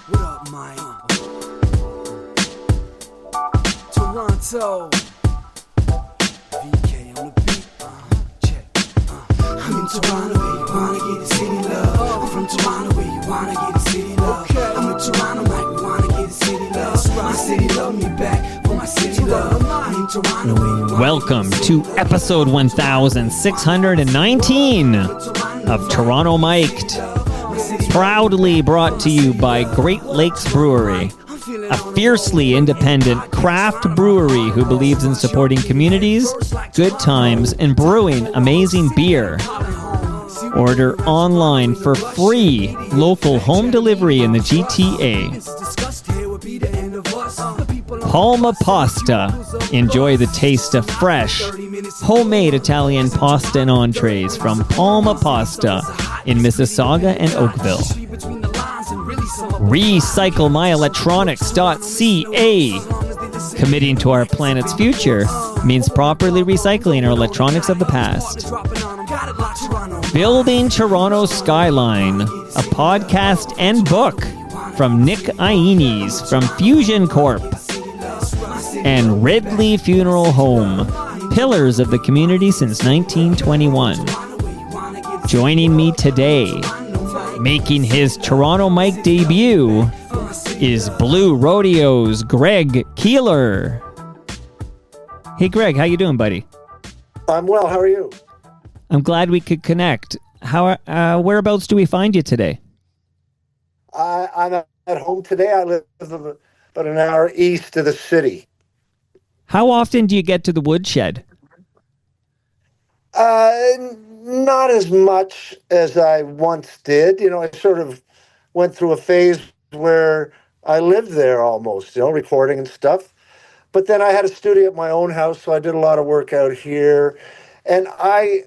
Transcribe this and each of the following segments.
What up, Mike? Toronto. VK on the beat. Check. I'm in Toronto where you wanna get the city love. I'm from Toronto where you wanna get the city love. I'm in Toronto like we wanna get the city love. My city love me back for my city love. I'm in Toronto where you wanna. Welcome to episode 1619 of Toronto Mic'd. Proudly brought to you by Great Lakes Brewery, a fiercely independent craft brewery who believes in supporting communities, good times, and brewing amazing beer. Order online for free local home delivery in the GTA. Palma Pasta. Enjoy the taste of fresh, homemade Italian pasta and entrees from Palma Pasta in Mississauga and Oakville. RecycleMyElectronics.ca. Committing to our planet's future means properly recycling our electronics of the past. Building Toronto Skyline, a podcast and book from Nick Iones from Fusion Corp. And Ridley Funeral Home, pillars of the community since 1921. Joining me today, making his Toronto Mic debut, is Blue Rodeo's Greg Keelor. Hey Greg, how you doing, buddy? I'm well, how are you? I'm glad we could connect. Whereabouts do we find you today? I'm at home today. I live about an hour east of the city. How often do you get to the woodshed? Not as much as I once did. You know, I sort of went through a phase where I lived there almost, recording and stuff. But then I had a studio at my own house, so I did a lot of work out here. And I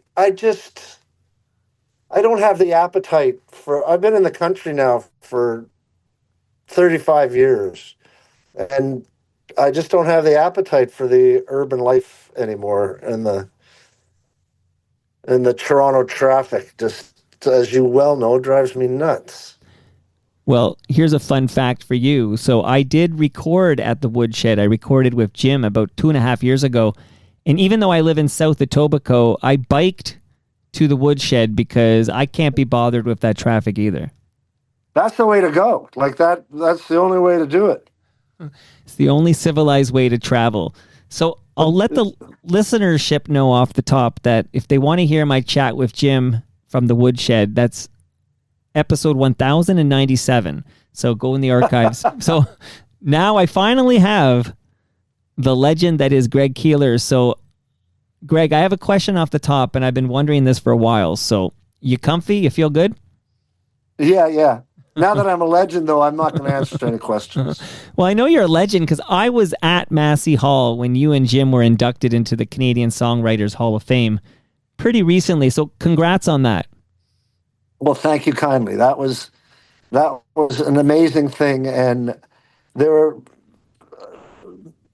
don't have the appetite for... I've been in the country now for 35 years. And I just don't have the appetite for the urban life anymore, and the Toronto traffic, just as you well know, drives me nuts. Well, here's a fun fact for you. So I did record at the woodshed. I recorded with Jim about 2.5 years ago. And even though I live in South Etobicoke, I biked to the woodshed because I can't be bothered with that traffic either. That's the way to go. Like that's the only way to do it. It's the only civilized way to travel. So I'll let the listenership know off the top that if they want to hear my chat with Jim from the woodshed, that's episode 1097. So go in the archives. So now I finally have the legend that is Greg Keelor. So Greg, I have a question off the top, and I've been wondering this for a while. So you comfy? You feel good? Yeah. Now that I'm a legend, though, I'm not going to answer any questions. Well, I know you're a legend because I was at Massey Hall when you and Jim were inducted into the Canadian Songwriters Hall of Fame pretty recently. So congrats on that. Well, thank you kindly. That was an amazing thing, and there were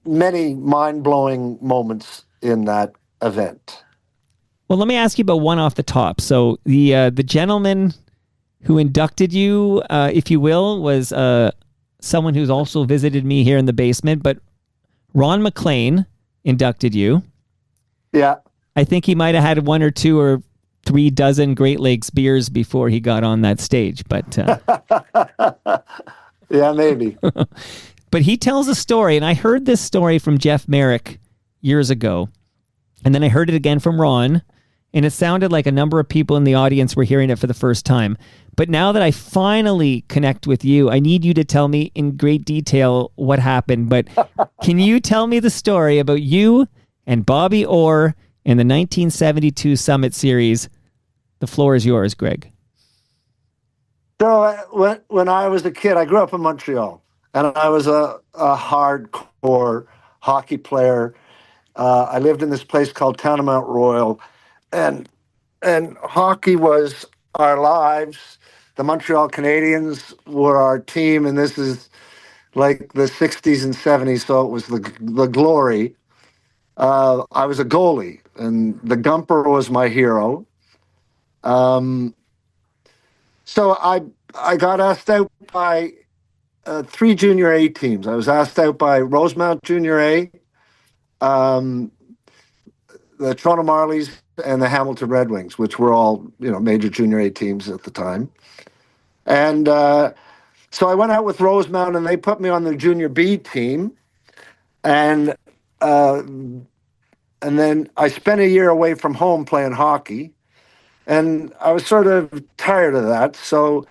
many mind-blowing moments in that event. Well, let me ask you about one off the top. So the gentleman who inducted you, if you will, was someone who's also visited me here in the basement, but Ron McLean inducted you. Yeah. I think he might have had 1 or 2 or 3 dozen Great Lakes beers before he got on that stage, but... Yeah, maybe. But he tells a story, and I heard this story from Jeff Merrick years ago, and then I heard it again from Ron, and it sounded like a number of people in the audience were hearing it for the first time. But now that I finally connect with you, I need you to tell me in great detail what happened. But can you tell me the story about you and Bobby Orr in the 1972 Summit Series? The floor is yours, Greg. So when I was a kid, I grew up in Montreal, and I was a hardcore hockey player. I lived in this place called Town of Mount Royal, and hockey was our lives. The Montreal Canadiens were our team, and this is like the 60s and 70s, so it was the glory. I was a goalie, and the Gumper was my hero. So I got asked out by three junior A teams. I was asked out by Rosemount Junior A, um, the Toronto Marlies, and the Hamilton Red Wings, which were all major junior A teams at the time. And so I went out with Rosemount, and they put me on the junior B team, and uh, and then I spent a year away from home playing hockey, and I was sort of tired of that, so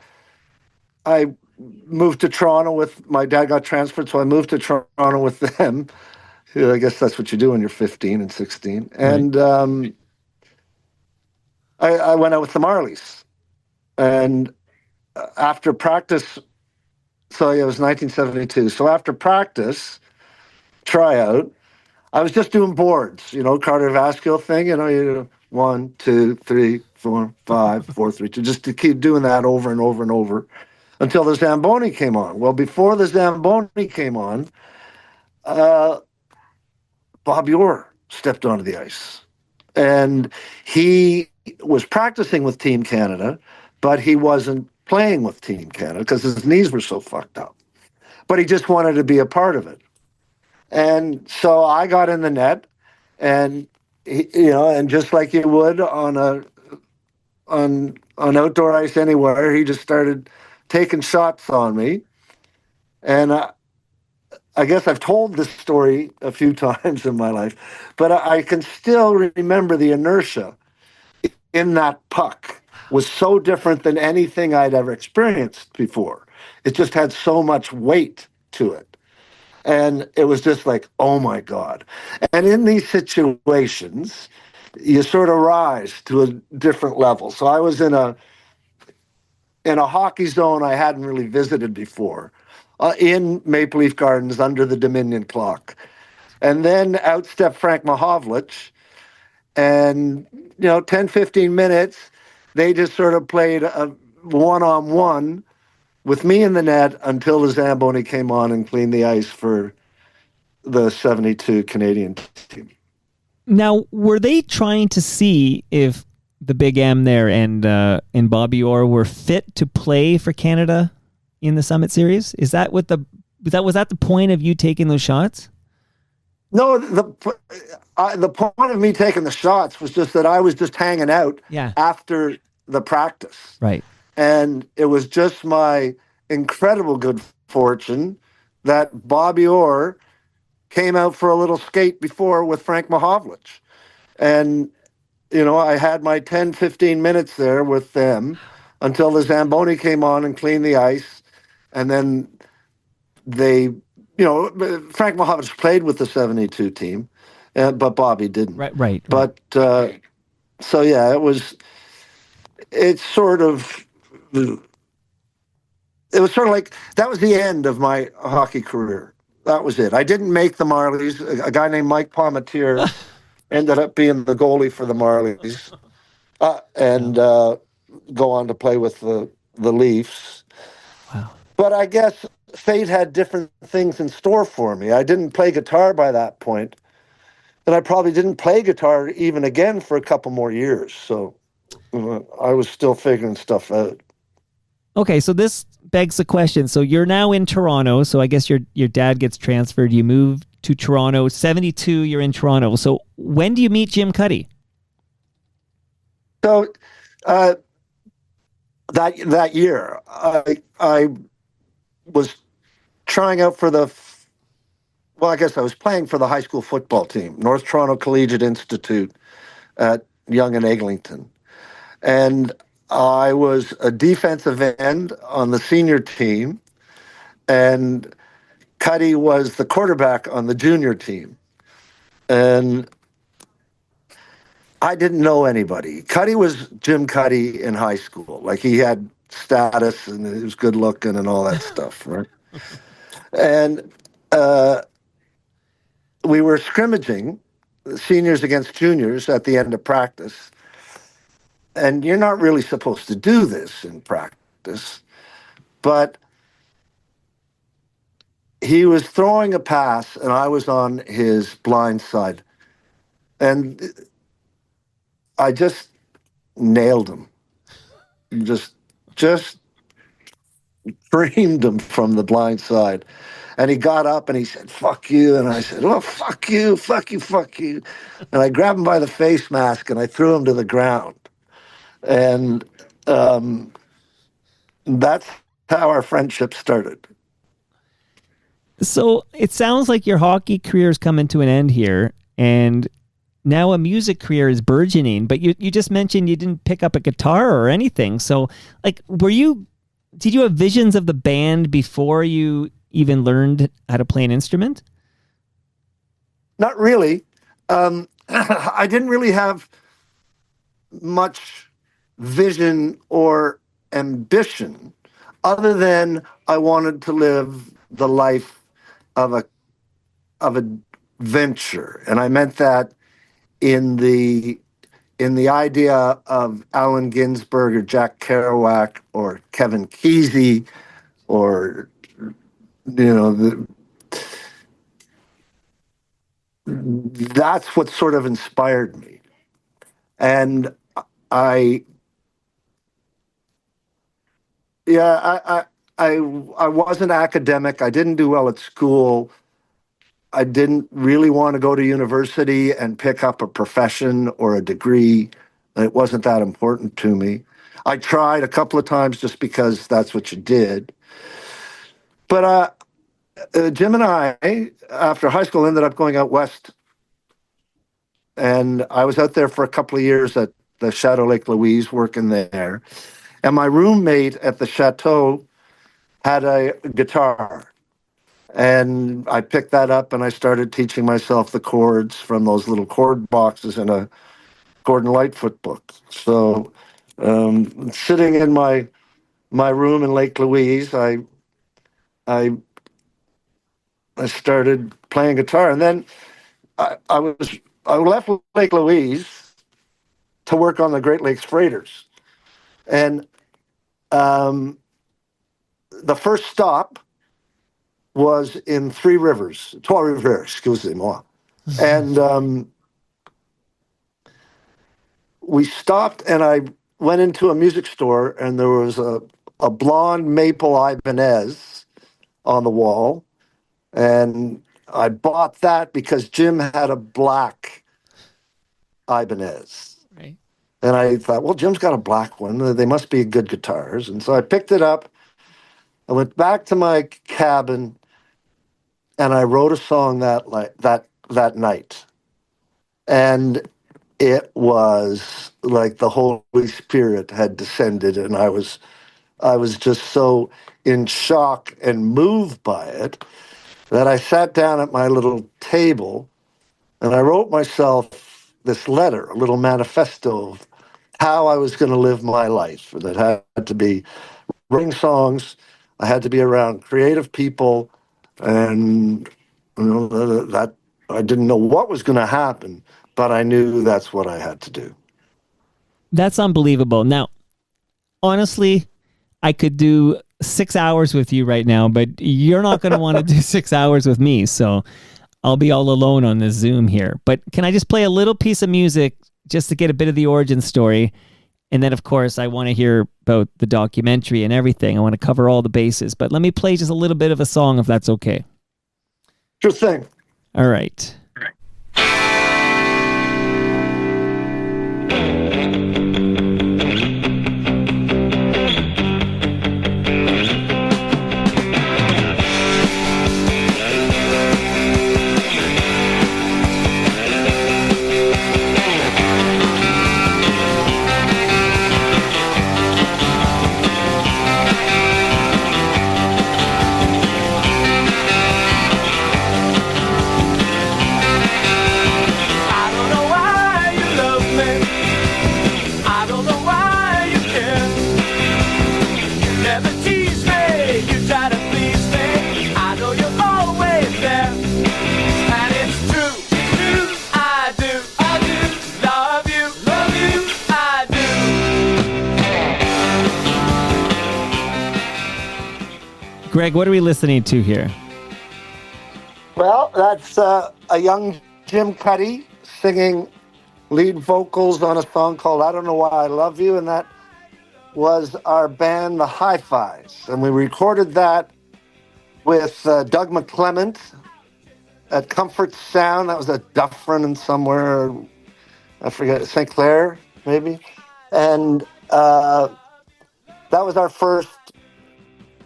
I moved to Toronto with my dad got transferred, so I moved to Toronto with them. I guess that's what you do when you're 15 and 16. Right. And I went out with the Marlies. And after practice, so yeah, it was 1972. So after practice, tryout, I was just doing boards, cardiovascular thing, you 1, 2, 3, 4, 5, 4, 3, 2, just to keep doing that over and over and over until the Zamboni came on. Well, before the Zamboni came on, Bob Orr stepped onto the ice. And he was practicing with Team Canada, but he wasn't playing with Team Canada because his knees were so fucked up. But he just wanted to be a part of it. And so I got in the net, and and just like you would on outdoor ice anywhere, he just started taking shots on me. And I guess I've told this story a few times in my life, but I can still remember the inertia in that puck was so different than anything I'd ever experienced before. It just had so much weight to it. And it was just like, oh my God. And in these situations, you sort of rise to a different level. So I was in a hockey zone I hadn't really visited before, in Maple Leaf Gardens under the Dominion clock. And then out stepped Frank Mahovlich, and 10, 15 minutes, they just sort of played a one-on-one with me in the net until the Zamboni came on and cleaned the ice for the 72 Canadian team. Now, were they trying to see if the Big M there and Bobby Orr were fit to play for Canada in the Summit Series? Was that the point of you taking those shots? No, the point of me taking the shots was just that I was just hanging out after the practice. Right. And it was just my incredible good fortune that Bobby Orr came out for a little skate before with Frank Mahovlich. And, I had my 10, 15 minutes there with them until the Zamboni came on and cleaned the ice. And then they... Frank Mahovlich played with the 72 team, but Bobby didn't. Right. But so yeah, it was sort of like that was the end of my hockey career. That was it. I didn't make the Marlies. A guy named Mike Palmetier ended up being the goalie for the Marlies, and go on to play with the Leafs. Wow. But I guess fate had different things in store for me. I didn't play guitar by that point, and I probably didn't play guitar even again for a couple more years. So I was still figuring stuff out. Okay, so this begs the question. So you're now in Toronto. So I guess your dad gets transferred. You move to Toronto. 72, you're in Toronto. So when do you meet Jim Cuddy? So that year, I was trying out for I guess I was playing for the high school football team, North Toronto Collegiate Institute at Yonge and Eglinton. And I was a defensive end on the senior team, and Cuddy was the quarterback on the junior team. And I didn't know anybody. Cuddy was Jim Cuddy in high school. Like, he had status and he was good looking and all that stuff, right? And we were scrimmaging, seniors against juniors, at the end of practice. And you're not really supposed to do this in practice, but he was throwing a pass and I was on his blind side. And I just nailed him. Just creamed him from the blind side. And he got up and he said, "Fuck you." And I said, "Well, fuck you, fuck you, fuck you." And I grabbed him by the face mask and I threw him to the ground. And um, that's how our friendship started. So it sounds like your hockey career is coming to an end here, and now a music career is burgeoning. But you just mentioned you didn't pick up a guitar or anything. So, like, did you have visions of the band before you even learned how to play an instrument? Not really. I didn't really have much vision or ambition other than I wanted to live the life of of adventure, and I meant that in the idea of Allen Ginsberg or Jack Kerouac or Kevin Kesey or that's what sort of inspired me. And I yeah, I wasn't academic. I didn't do well at school. I didn't really want to go to university and pick up a profession or a degree. It wasn't that important to me. I tried a couple of times just because that's what you did. But Jim and I, after high school, ended up going out west. And I was out there for a couple of years at the Chateau Lake Louise, working there. And my roommate at the chateau had a guitar. And I picked that up and I started teaching myself the chords from those little chord boxes in a Gordon Lightfoot book. So sitting in my room in Lake Louise, I started playing guitar. And then I left Lake Louise to work on the Great Lakes Freighters. And the first stop was in Trois-Rivières, excusez-moi. And we stopped and I went into a music store and there was a blonde maple Ibanez on the wall. And I bought that because Jim had a black Ibanez. Right. And I thought, well, Jim's got a black one. They must be good guitars. And so I picked it up. I went back to my cabin and I wrote a song that night. And it was like the Holy Spirit had descended, and I was just so in shock and moved by it that I sat down at my little table and I wrote myself this letter, a little manifesto of how I was going to live my life. That had to be writing songs. I had to be around creative people, and that I didn't know what was going to happen, but I knew that's what I had to do. That's unbelievable. Now, honestly, I could do 6 hours with you right now, but you're not going to want to do 6 hours with me. So I'll be all alone on this Zoom here. But can I just play a little piece of music just to get a bit of the origin story? And then, of course, I want to hear about the documentary and everything. I want to cover all the bases. But let me play just a little bit of a song, if that's okay. Sure thing. All right. Greg, what are we listening to here? Well, that's a young Jim Cuddy singing lead vocals on a song called "I Don't Know Why I Love You," and that was our band, the Hi-Fis, and we recorded that with Doug McClement at Comfort Sound. That was at Dufferin somewhere, I forget, St. Clair, maybe. And that was our first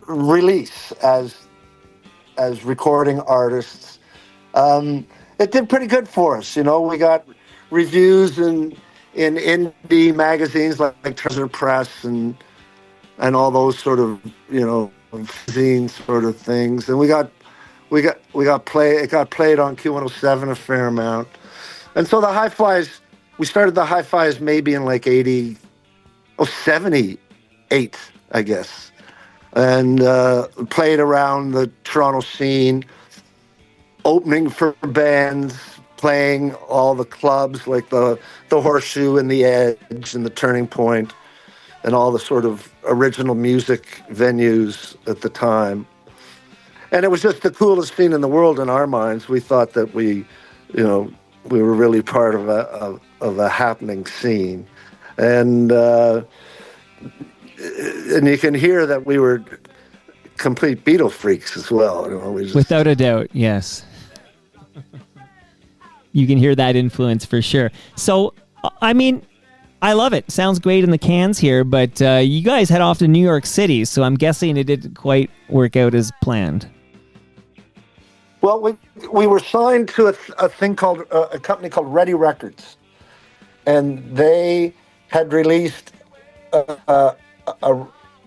release as recording artists. It did pretty good for us. You know, we got reviews in indie magazines like Treasure Press and all those sort of, you know, zine sort of things. And we got it got played on Q107 a fair amount. And so the Hi-Fis, we started the Hi-Fis maybe in like 78, I guess. And played around the Toronto scene, opening for bands, playing all the clubs like the Horseshoe and the Edge and the Turning Point and all the sort of original music venues at the time. And it was just the coolest scene in the world in our minds. We thought that we were really part of a happening scene. And you can hear that we were complete Beatle freaks as well. You know, without a doubt, yes. You can hear that influence for sure. So, I mean, I love it. Sounds great in the cans here, but you guys head off to New York City, so I'm guessing it didn't quite work out as planned. Well, we were signed to a thing called a company called Ready Records, and they had released the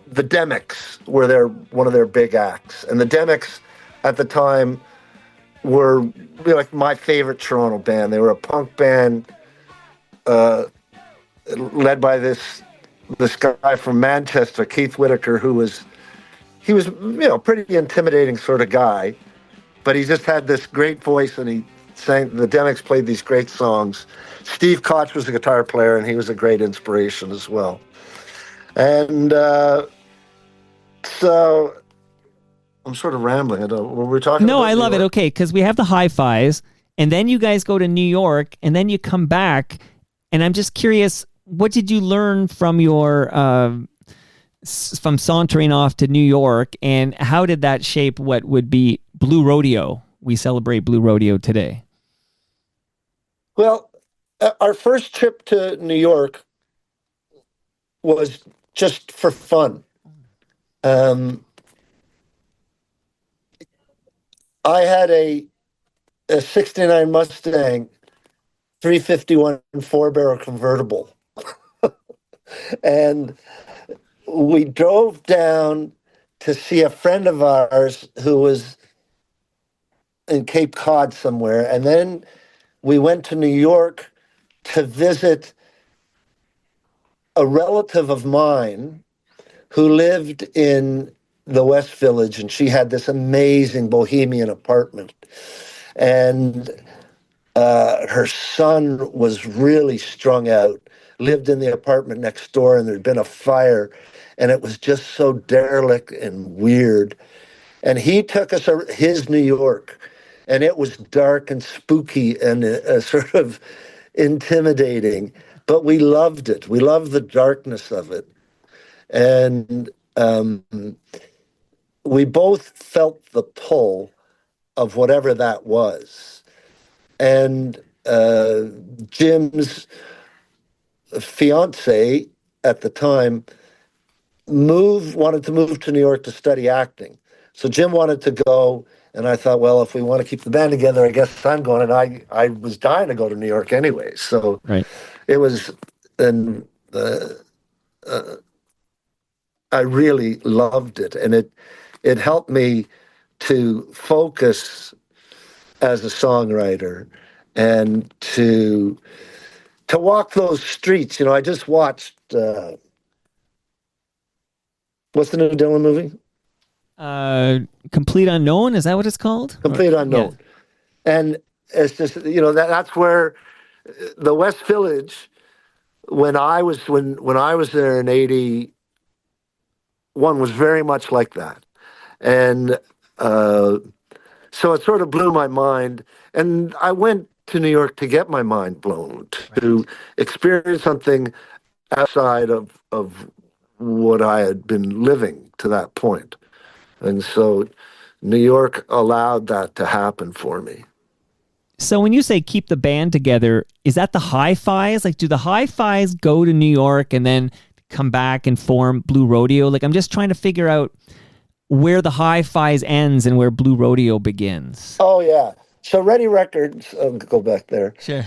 Demics were one of their big acts, and the Demics at the time were really like my favorite Toronto band. They were a punk band led by this guy from Manchester, Keith Whitaker, he was pretty intimidating sort of guy, but he just had this great voice, and he sang. The Demics played these great songs. Steve Koch was the guitar player, and he was a great inspiration as well. And so I'm sort of rambling. I don't. Were we talking? No, about I love it. Okay, because we have the Hi-Fis, and then you guys go to New York, and then you come back, and I'm just curious, what did you learn from your from sauntering off to New York, and how did that shape what would be Blue Rodeo? We celebrate Blue Rodeo today. Well, our first trip to New York was just for fun. I had a 69 Mustang 351 4-barrel convertible. And we drove down to see a friend of ours who was in Cape Cod somewhere. And then we went to New York to visit a relative of mine who lived in the West Village, and she had this amazing bohemian apartment. And her son was really strung out, lived in the apartment next door, and there'd been a fire, and it was just so derelict and weird. And he took us his New York, and it was dark and spooky and sort of intimidating, but we loved it. We loved the darkness of it. And we both felt the pull of whatever that was. And Jim's fiance at the time wanted to move to New York to study acting. So Jim wanted to go, and I thought, well, if we want to keep the band together, I guess I'm going. And I was dying to go to New York anyway. So right. It was, and I really loved it, and it helped me to focus as a songwriter and to walk those streets. You know, I just watched what's the new Dylan movie? Complete Unknown, is that what it's called? Complete Unknown. Yeah. And it's just, you know, that's where the West Village, when I was there in 81, was very much like that. And so it sort of blew my mind. And I went to New York to get my mind blown, to experience something outside of what I had been living to that point. And so New York allowed that to happen for me. So when you say keep the band together, is that the hi-fis? Like, do the hi-fis go to New York and then come back and form Blue Rodeo? Like, I'm just trying to figure out where the hi-fis ends and where Blue Rodeo begins. Oh, yeah. So Ready Records, go back there. Sure.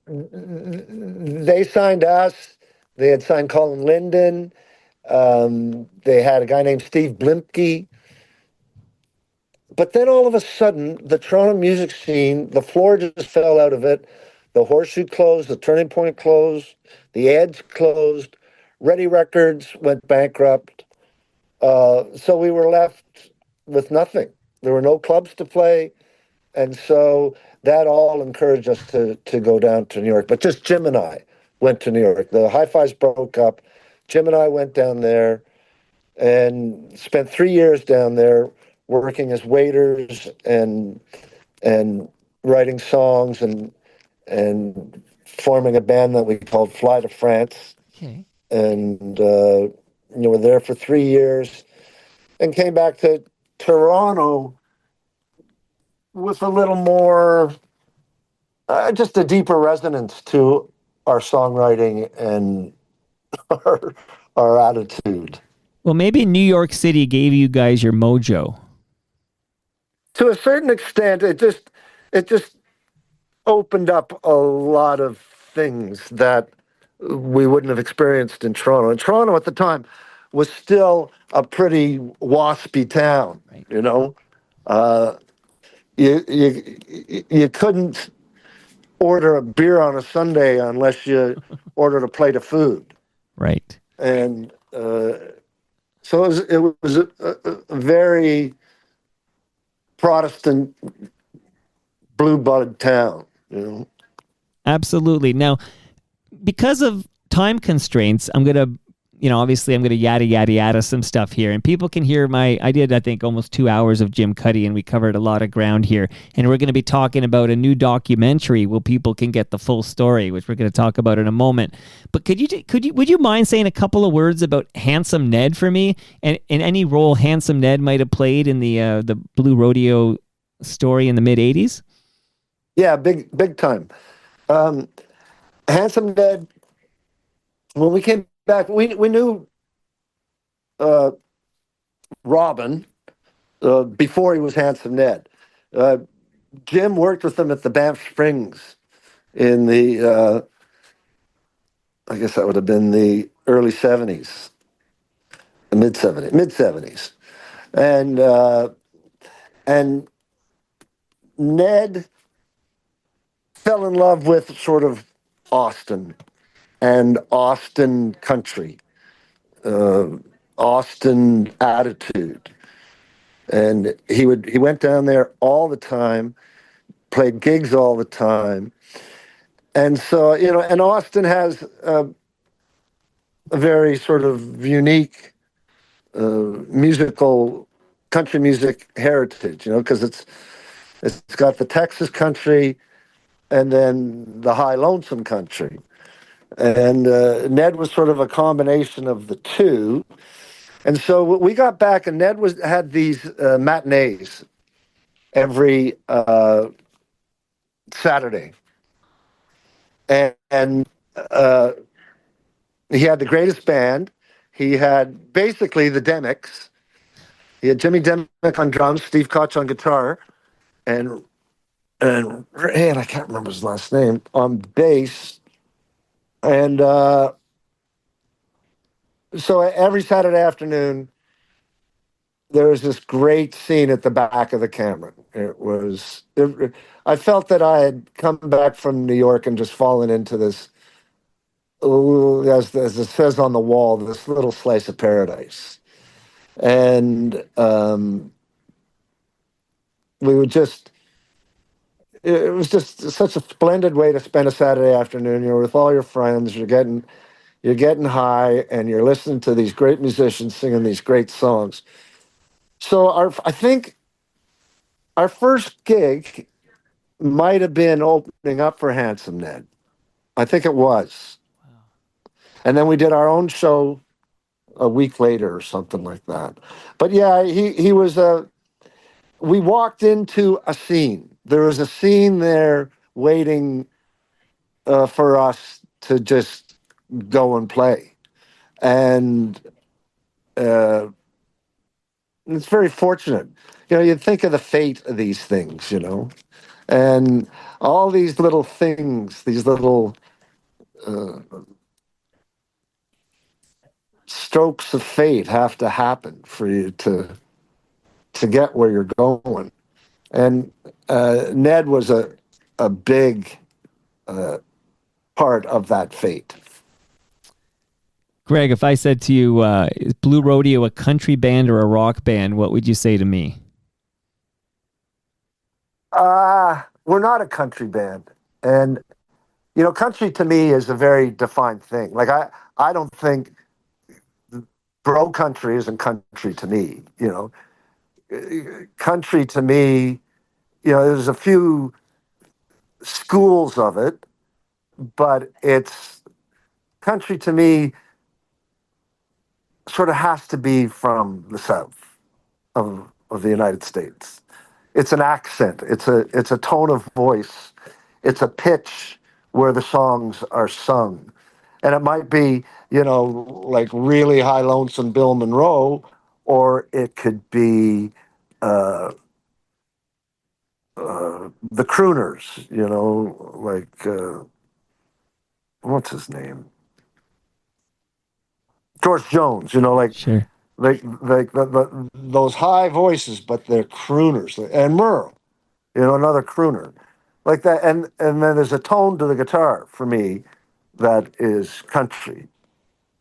They signed us. They had signed Colin Linden. They had a guy named Steve Blimke. But then all of a sudden, the Toronto music scene, the floor just fell out of it. The Horseshoe closed, the Turning Point closed, the Edge closed, Ready Records went bankrupt. So we were left with nothing. There were no clubs to play. And so that all encouraged us to go down to New York. But just Jim and I went to New York. The hi-fis broke up. Jim and I went down there and spent 3 years down there working as waiters and writing songs and forming a band that we called Fly to France. Okay. And were there for 3 years and came back to Toronto with a little more, just a deeper resonance to our songwriting and our attitude. Well, maybe New York City gave you guys your mojo. To a certain extent, it just opened up a lot of things that we wouldn't have experienced in Toronto. And Toronto at the time was still a pretty waspy town, Right. you know. You couldn't order a beer on a Sunday unless you ordered a plate of food. Right. And so it was a very Protestant blue blood town, you know. Absolutely. Now, because of time constraints, obviously I'm going to yada some stuff here, and people can hear I did, I think, almost 2 hours of Jim Cuddy, and we covered a lot of ground here. And we're going to be talking about a new documentary where people can get the full story, which we're going to talk about in a moment. But would you mind saying a couple of words about Handsome Ned for me, and any role Handsome Ned might have played in the Blue Rodeo story in the mid '80s? Yeah, big time. Handsome Ned, when we came back, we knew Robin before he was Handsome Ned. Jim worked with him at the Banff Springs in the, I guess that would have been the early 70s, the mid 70s. And Ned fell in love with sort of Austin and Austin country, Austin attitude. And he went down there all the time, played gigs all the time. And so, and Austin has a very sort of unique musical country music heritage, because it's got the Texas country and then the high lonesome country. And Ned was sort of a combination of the two. And so we got back, and Ned had these matinees every Saturday. And he had the greatest band. He had basically the Demics. He had Jimmy Demick on drums, Steve Koch on guitar, and I can't remember his last name, on bass. And so every Saturday afternoon, there was this great scene at the back of the camera. I felt that I had come back from New York and just fallen into this, as it says on the wall, this little slice of paradise. And we would just, it was just such a splendid way to spend a Saturday afternoon. You're with all your friends, you're getting high, and you're listening to these great musicians singing these great songs. So I think our first gig might have been opening up for Handsome Ned. I think it was. Wow. And then we did our own show a week later or something like that. But yeah, he was we walked into a scene. There was a scene there waiting for us to just go and play. And it's very fortunate. You think of the fate of these things, and all these little things, these little strokes of fate have to happen for you to get where you're going. And Ned was a big part of that fate. Greg, if I said to you, is Blue Rodeo a country band or a rock band, what would you say to me? We're not a country band. And, country to me is a very defined thing. Like, I don't think bro country isn't country to me. Country to me, there's a few schools of it, but it's country to me sort of has to be from the south of the United States. It's an accent. It's a tone of voice. It's a pitch where the songs are sung. And it might be, like really high lonesome Bill Monroe, or it could be the crooners, like what's his name? George Jones, like Sure. those high voices, but they're crooners. And Merle, another crooner, like that. And then there's a tone to the guitar for me that is country,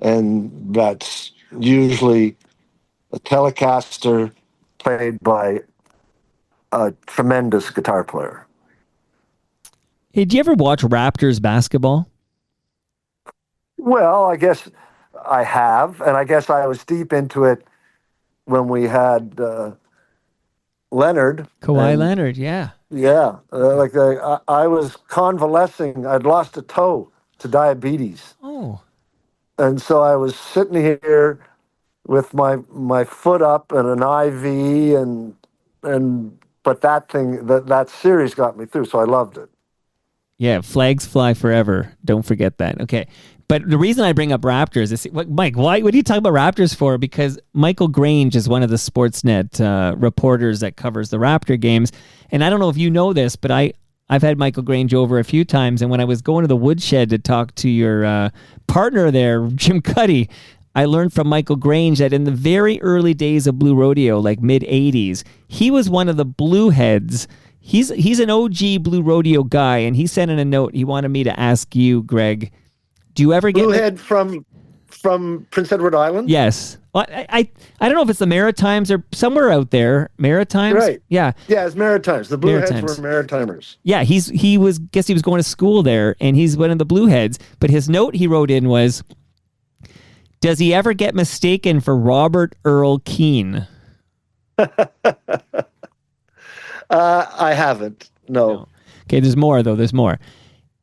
and that's usually a Telecaster played by a tremendous guitar player. Hey, did you ever watch Raptors basketball? Well, I guess I have, and I guess I was deep into it when we had Leonard. Kawhi Leonard, yeah. Yeah, I was convalescing. I'd lost a toe to diabetes. Oh. And so I was sitting here with my foot up and an IV, but that series got me through, so I loved it. Yeah, flags fly forever. Don't forget that. Okay. But the reason I bring up Raptors is, Mike, what are you talking about Raptors for? Because Michael Grange is one of the Sportsnet reporters that covers the Raptor games. And I don't know if you know this, but I've had Michael Grange over a few times. And when I was going to the woodshed to talk to your partner there, Jim Cuddy, I learned from Michael Grange that in the very early days of Blue Rodeo, like mid-'80s, he was one of the blue heads. He's an OG Blue Rodeo guy, and he sent in a note. He wanted me to ask you, Greg, do you ever get Bluehead from Prince Edward Island? Yes. Well, I don't know if it's the Maritimes or somewhere out there. Maritimes? Right. Yeah. Yeah, it's Maritimes. The Blueheads Maritimes. were Maritimers. Yeah, he was going to school there, and he's one of the Blueheads. But his note he wrote in was, does he ever get mistaken for Robert Earl Keane? I haven't. No. Okay, there's more, though. There's more.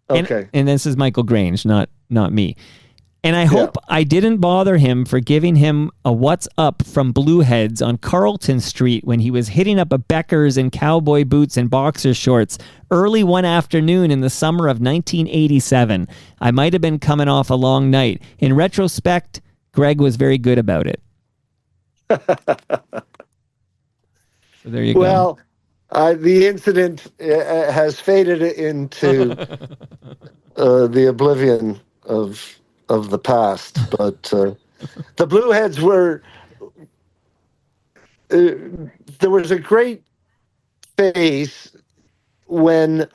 Okay. And this is Michael Grange, not me. And I hope I didn't bother him for giving him a what's up from Blueheads on Carlton Street when he was hitting up a Becker's in cowboy boots and boxer shorts early one afternoon in the summer of 1987. I might have been coming off a long night. In retrospect, Greg was very good about it. So there you go. Well, the incident has faded into the oblivion of the past, but the Blueheads were. There was a great phase when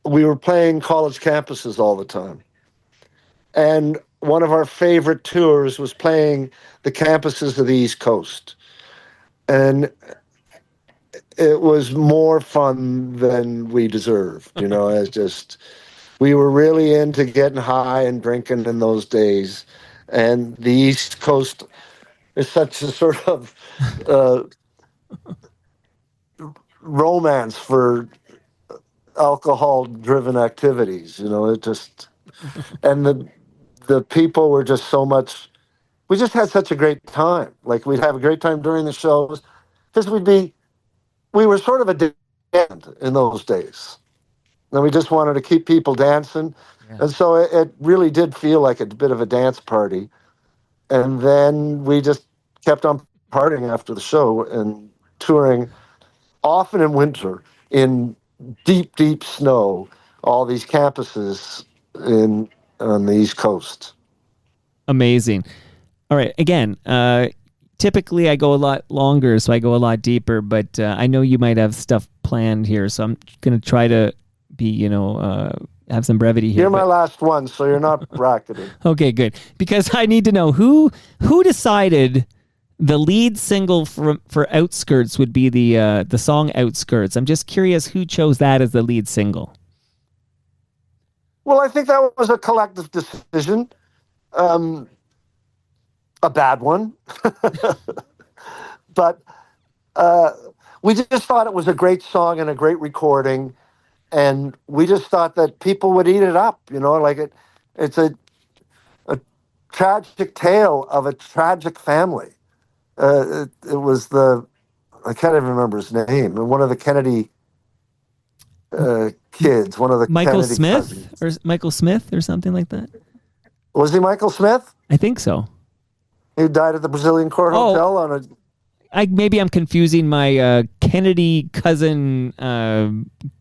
we were playing college campuses all the time, and one of our favorite tours was playing the campuses of the East Coast, and it was more fun than we deserved, as just, we were really into getting high and drinking in those days. And the East Coast is such a sort of romance for alcohol-driven activities, it just, and the people were just so much, we just had such a great time. Like we'd have a great time during the shows because we were sort of a band in those days. And we just wanted to keep people dancing. Yeah. And so it really did feel like a bit of a dance party. And then we just kept on partying after the show and touring, often in winter, in deep, deep snow, all these campuses on the East Coast. Amazing. All right. Again, typically I go a lot longer, so I go a lot deeper, but I know you might have stuff planned here, so I'm going to try to be, have some brevity here. You're my last one, so you're not bracketed. Okay, good. Because I need to know who decided the lead single for Outskirts would be the song Outskirts. I'm just curious who chose that as the lead single. Well, I think that was a collective decision. A bad one. But we just thought it was a great song and a great recording. And we just thought that people would eat it up, like it's a tragic tale of a tragic family. It was I can't even remember his name, one of the Kennedy kids, one of the Michael Kennedy Smith cousins. or Michael Smith or something like that. Was he Michael Smith? I think so. He died at the Brazilian Court Hotel on a... Maybe I'm confusing my Kennedy cousin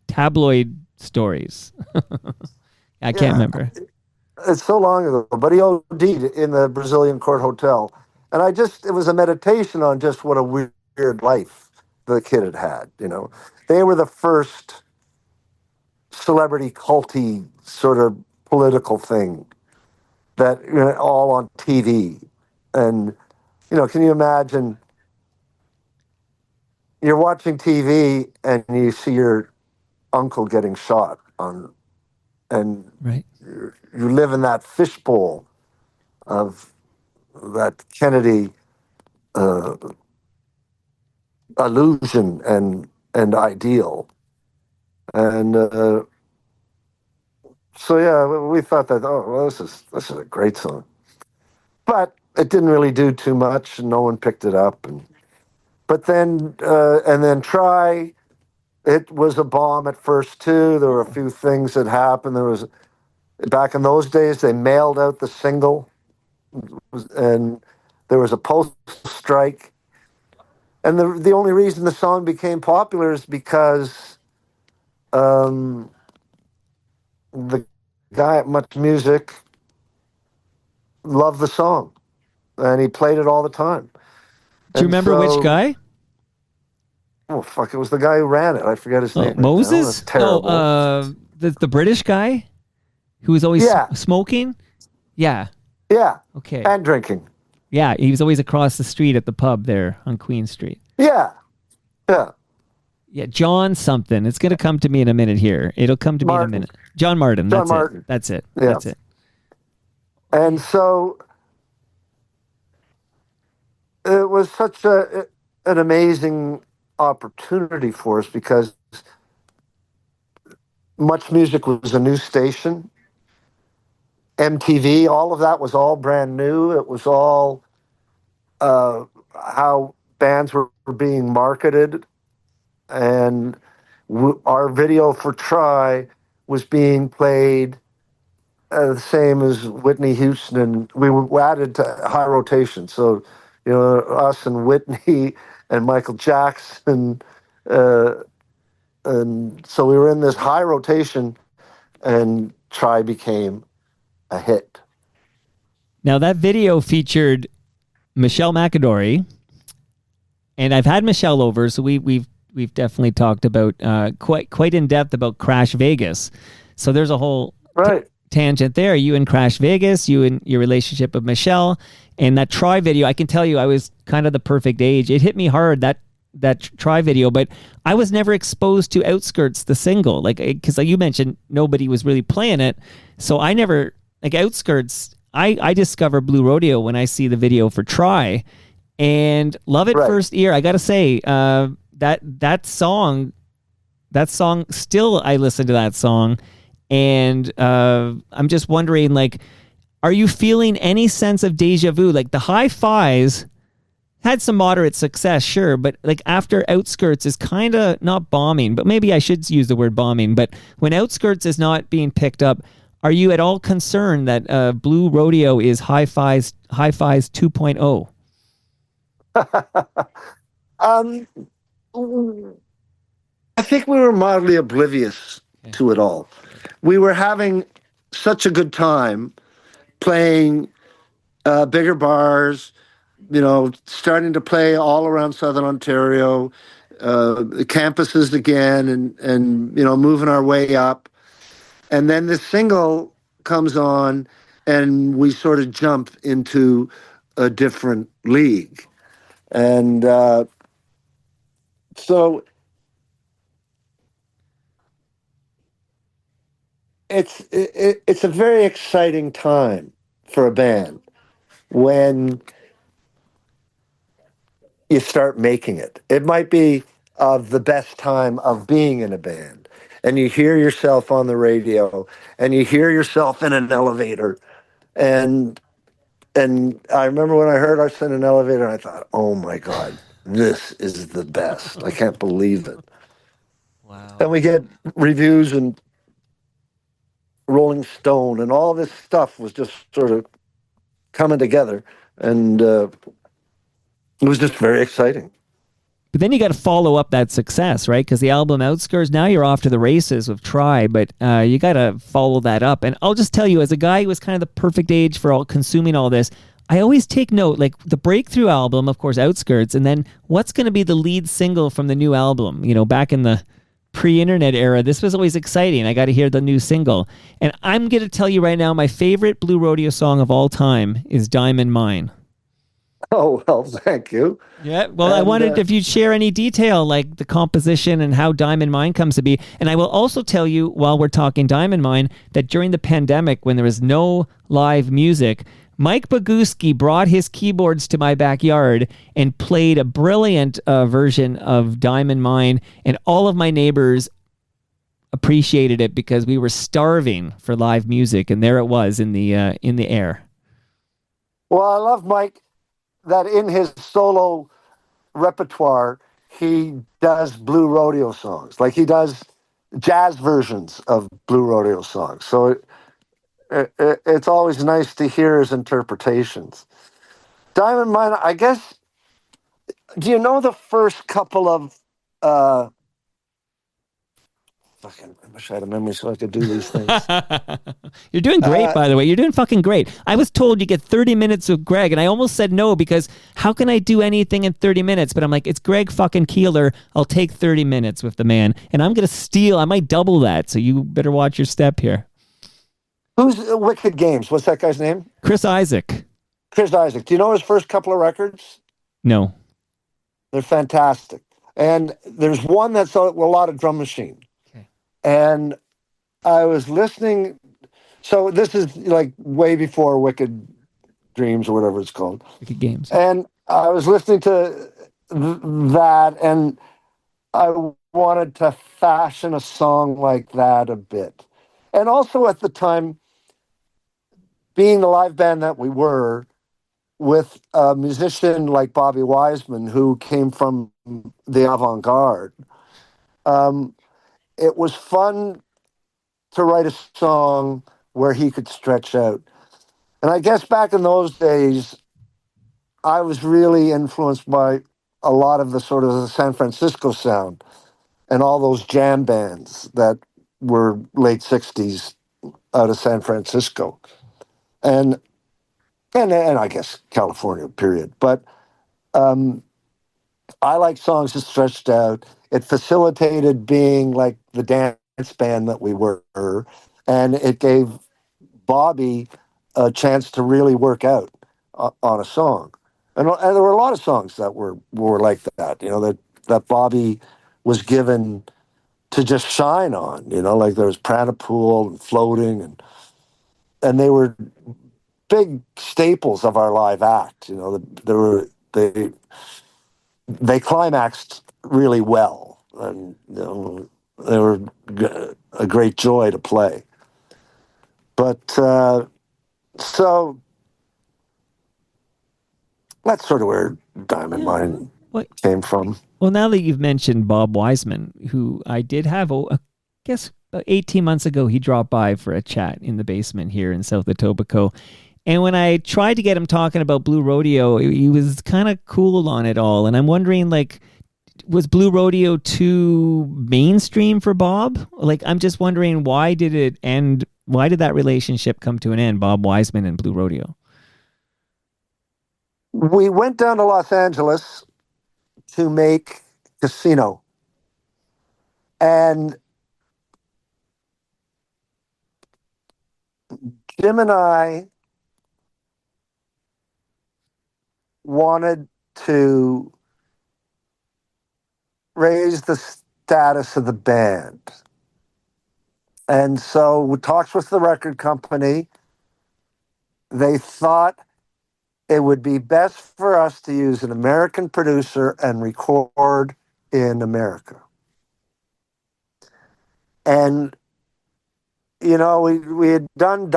tabloid stories. I can't remember. It's so long ago, but he OD'd in the Brazilian Court Hotel. And it was a meditation on just what a weird life the kid had. They were the first celebrity culty sort of political thing that, all on TV. And, can you imagine you're watching TV and you see your uncle getting shot and right. You live in that fishbowl of that Kennedy illusion and ideal. And so yeah, we thought that this is a great song, but it didn't really do too much, and no one picked it up. But then Try. It was a bomb at first too. There were a few things that happened. Back in those days, they mailed out the single, and there was a postal strike. And the only reason the song became popular is because the guy at Much Music loved the song, and he played it all the time. Do you remember which guy? Oh, fuck, it was the guy who ran it. I forget his name. Moses? That's terrible. The British guy who was always smoking? Yeah. Yeah. Okay. And drinking. Yeah, he was always across the street at the pub there on Queen Street. Yeah. Yeah. Yeah, John something. It's going to come to me in a minute here. It'll come to me in a minute. John Martin. That's it. That's it. Yeah. That's it. And so it was such an amazing opportunity for us because Much Music was a new station. MTV, all of that was all brand new. It was all how bands were being marketed. And our video for Try was being played the same as Whitney Houston. And we were added to high rotation. So, us and Whitney and Michael Jackson. And so we were in this high rotation, and Try became a hit. Now that video featured Michelle McAdory, and I've had Michelle over, so we've definitely talked about quite in depth about Crash Vegas. So there's a whole tangent there. You and Crash Vegas, you and your relationship with Michelle, and that Try video. I can tell you, I was kind of the perfect age. It hit me hard that Try video, but I was never exposed to Outskirts, the single, because like you mentioned, nobody was really playing it, so I never Outskirts. I discover Blue Rodeo when I see the video for Try, and love it first ear. I gotta say, that song still I listen to that song, and I'm just wondering, Are you feeling any sense of deja vu? Like the Hi-Fi's had some moderate success, sure, but like after Outskirts is kind of not bombing, but maybe I should use the word bombing, but when Outskirts is not being picked up, are you at all concerned that Blue Rodeo is Hi-Fi's 2.0? um, I think we were mildly oblivious to it all. We were having such a good time playing bigger bars, starting to play all around Southern Ontario, the campuses again, and moving our way up. And then the single comes on, and we sort of jump into a different league. And so it's a very exciting time for a band when you start making it. It might be the best time of being in a band, and you hear yourself on the radio, and you hear yourself in an elevator, and I remember when I heard us in an elevator, I thought, oh my God, this is the best. I can't believe it. Wow. And we get reviews and Rolling Stone, and all this stuff was just sort of coming together, and it was just very exciting. But then you got to follow up that success, right? Because the album Outskirts, now you're off to the races with Try, but you got to follow that up. And I'll just tell you, as a guy who was kind of the perfect age for all consuming all this, I always take note, like the breakthrough album, of course, Outskirts, and then what's going to be the lead single from the new album? Back in the pre-internet era, this was always exciting. I got to hear the new single. And I'm going to tell you right now, my favorite Blue Rodeo song of all time is Diamond Mine. Oh, well, thank you. Yeah, well, I wondered if you'd share any detail, like the composition and how Diamond Mine comes to be. And I will also tell you, while we're talking Diamond Mine, that during the pandemic, when there was no live music, Mike Boguski brought his keyboards to my backyard and played a brilliant version of Diamond Mine, and all of my neighbors appreciated it because we were starving for live music, and there it was in the air. Well, I love Mike that in his solo repertoire, he does Blue Rodeo songs. Like he does jazz versions of Blue Rodeo songs. So it's always nice to hear his interpretations. Diamond Mine, I guess, do you know the first couple of fucking, I wish I had a memory so I could do these things. You're doing great, by the way. You're doing fucking great. I was told you get 30 minutes with Greg, and I almost said no because how can I do anything in 30 minutes? But I'm like, it's Greg fucking Keelor. I'll take 30 minutes with the man, and I'm going to steal. I might double that, so you better watch your step here. Who's Wicked Games? What's that guy's name? Chris Isaac. Chris Isaac. Do you know his first couple of records? No. They're fantastic. And there's one that's a lot of drum machine. And I was listening. So this is like way before Wicked Dreams or whatever it's called. Wicked Games. And I was listening to that, and I wanted to fashion a song like that a bit. And also at the time, being the live band that we were, with a musician like Bobby Wiseman, who came from the avant-garde, it was fun to write a song where he could stretch out. And I guess back in those days, I was really influenced by a lot of the sort of the San Francisco sound and all those jam bands that were late 60s out of San Francisco. And I guess California, period. But I like songs that stretched out. It facilitated being like the dance band that we were, and it gave Bobby a chance to really work out on a song. And there were a lot of songs that were like that, that Bobby was given to just shine on, like there was Pranapool and Floating, and they were big staples of our live act. They climaxed really well, and they were a great joy to play. But So that's sort of where Diamond Yeah. Mine Well, came from. well, now that you've mentioned Bob Wiseman, who I did have, I guess, about 18 months ago, he dropped by for a chat in the basement here in South Etobicoke. And when I tried to get him talking about Blue Rodeo, he was kind of cool on it all. And I'm wondering, like, was Blue Rodeo too mainstream for Bob? Like, I'm just wondering, why did it end? Why did that relationship come to an end, Bob Wiseman and Blue Rodeo? We went down to Los Angeles to make Casino. And Jim and I wanted to raise the status of the band. And so we talked with the record company. They thought it would be best for us to use an American producer and record in America. And we had done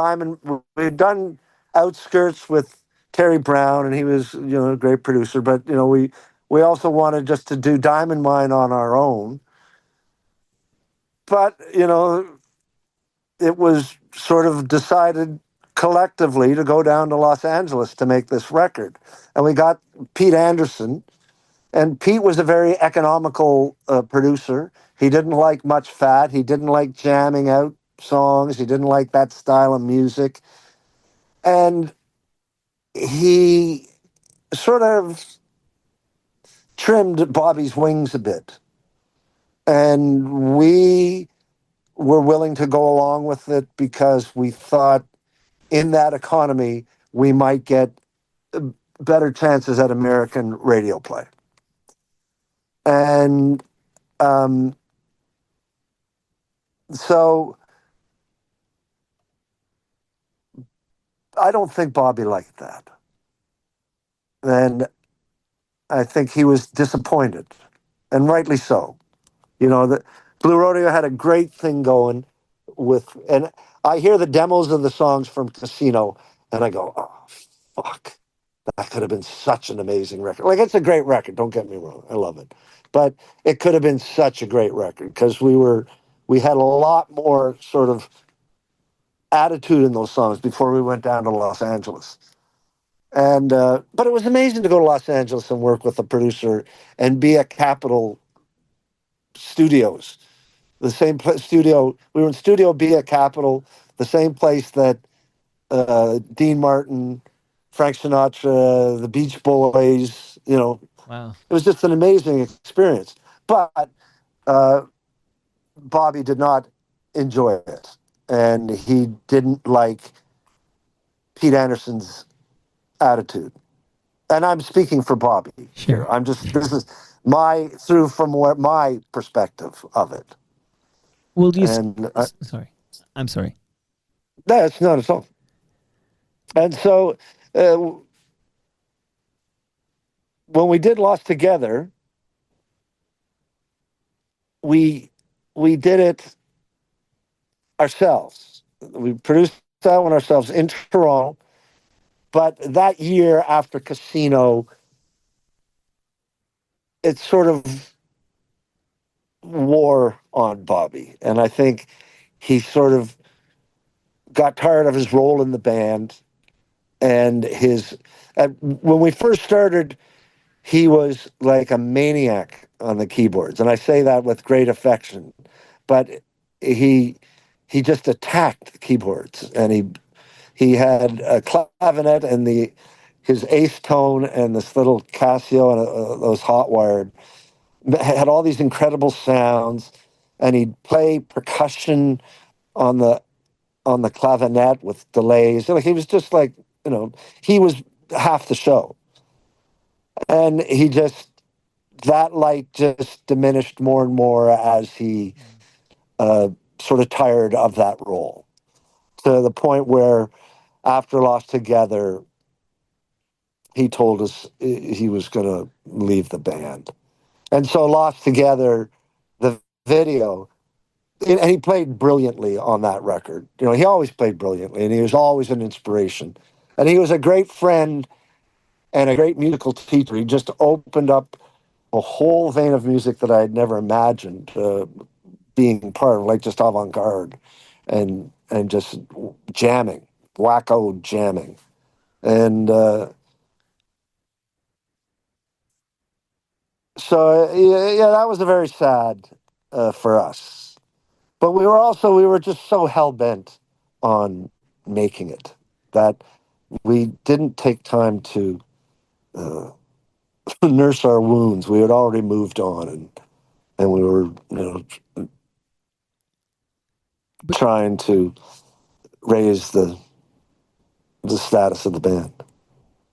we had done Outskirts with Terry Brown, and he was a great producer. But we also wanted just to do Diamond Mine on our own. But it was sort of decided collectively to go down to Los Angeles to make this record, and we got Pete Anderson. And Pete was a very economical producer. He didn't like much fat. He didn't like jamming out songs. He didn't like that style of music. And he sort of trimmed Bobby's wings a bit. And we were willing to go along with it because we thought in that economy we might get better chances at American radio play. And so I don't think Bobby liked that. And I think he was disappointed, and rightly so. The Blue Rodeo had a great thing going and I hear the demos of the songs from Casino, and I go, oh, fuck. That could have been such an amazing record. Like, it's a great record, don't get me wrong. I love it. But it could have been such a great record because we had a lot more sort of attitude in those songs before we went down to Los Angeles. And but it was amazing to go to Los Angeles and work with a producer and be at Capitol Studios, the same studio. We were in Studio B at Capitol, the same place that Dean Martin, Frank Sinatra, the Beach Boys. Wow. It was just an amazing experience. But Bobby did not enjoy it, and he didn't like Pete Anderson's attitude. And I'm speaking for Bobby Sure. here. This is from my perspective of it. Well, do you? And Sorry, I'm sorry. that's not at all. And so uh, when we did Lost Together, we did it ourselves. We produced that one ourselves in Toronto. But that year after Casino, it sort of wore on Bobby. And I think he sort of got tired of his role in the band and when we first started, he was like a maniac on the keyboards, and I say that with great affection. But he just attacked the keyboards, and he had a clavinet and his ace tone and this little Casio and those hot wired had all these incredible sounds, and he'd play percussion on the clavinet with delays. Like, he was just like, he was half the show. And that light just diminished more and more as he sort of tired of that role, to the point where after Lost Together, he told us he was going to leave the band. And so Lost Together, the video, and he played brilliantly on that record. You know, he always played brilliantly, and he was always an inspiration. And he was a great friend and a great musical teacher. He just opened up a whole vein of music that I had never imagined being part of, like just avant-garde and just jamming, wacko jamming. And so, yeah, that was a very sad for us. But we were just so hell-bent on making it that we didn't take time to nurse our wounds. We had already moved on, and we were, trying to raise the status of the band.